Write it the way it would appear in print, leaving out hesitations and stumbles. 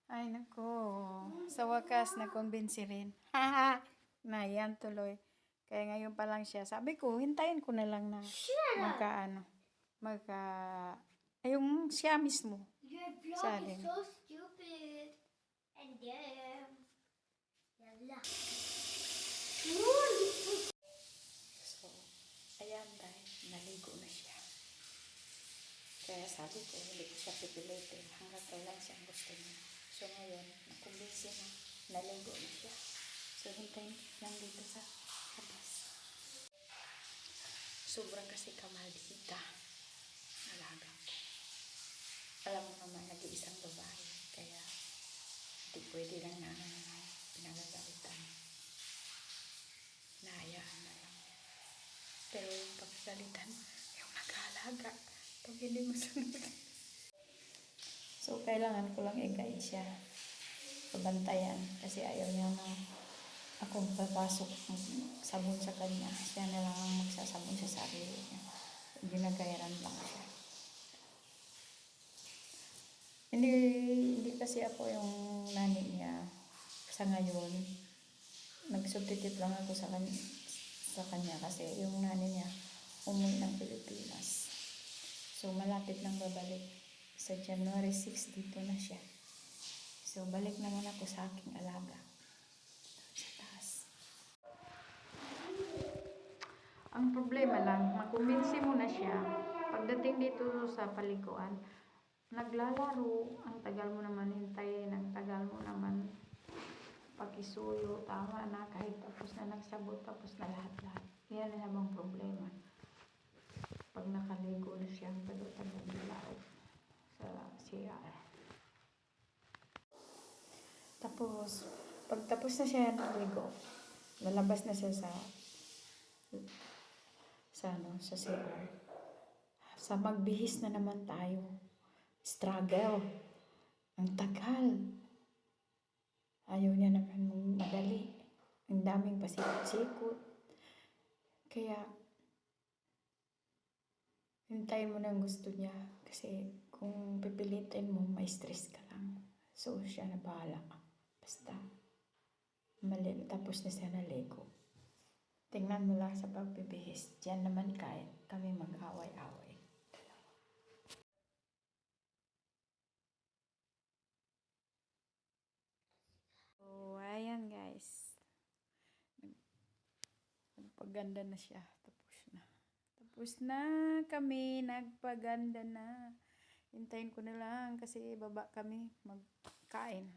Ay, nako. Sa wakas, nakumbinsi rin. Haha! Na, yan tuloy. Kaya ngayon pa lang siya. Sabi ko, hintayin ko na lang na magka, yung siya mismo. Your vlog Sabi. is so stupid and dumb. Yalla. So, ayan dahil naligo na siya. Kaya sabi ko, hindi ko siya pipilitin hanggang kailan siya ang gusto niya. So ngayon, nakumbinsi na, naligo na siya. So hintayin lang dito sa labas. Sobrang kasi kamalita. Alaga ko. Alam mo naman, nag-iisang babae. Kaya, hindi pwede lang na pinagagalitan. Nahayaan na lang. Pero yung pagkagalitan, yung nag-aalaga. Pag hindi masunod. So, kailangan ko lang i-guide siya. Pabantayan. Kasi ayaw niya na akong papasok ng sabon sa kanya. Siya na lang ang magsasabon sa sarili niya. Ginagayaran lang siya. Hindi kasi ako yung nani niya. Sa ngayon, nag-substitute lang ako sa kanya kasi yung nani niya umuwi ng Pilipinas. So, malapit nang babalik. Sa January 6, dito na siya. So, balik naman ako sa aking alaga. Sa taas. Ang problema lang, makumbinsi mo na siya. Pagdating dito sa paliguan, naglalaro. Ang tagal mo naman hintayin. Ang tagal mo naman pakisuyo. Tama na. Kahit tapos na nagsabot, tapos na lahat-lahat. Yan na namang problema. Pag nakaligo na siya, tagal-tagal nilao sa CR. Tapos, pag tapos na siya naligo, lalabas na siya sa CR. Sa magbihis na naman tayo. Struggle. Ang tagal. Ayaw niya naman madali. Ang daming pasikot-sikot. Kaya, hintayin mo na ang gusto niya. Kasi kung pipilitin mo, may stress ka lang. So, siya na bahala. Basta, tapos na siya naligo. Tingnan mo lang sa pagbibihis. Diyan naman kami mag-away-away. So, ayan guys. Nagpaganda na siya. Tapos na. Tapos na kami. Nagpaganda na. Hintayin ko na lang kasi baba kami magkain.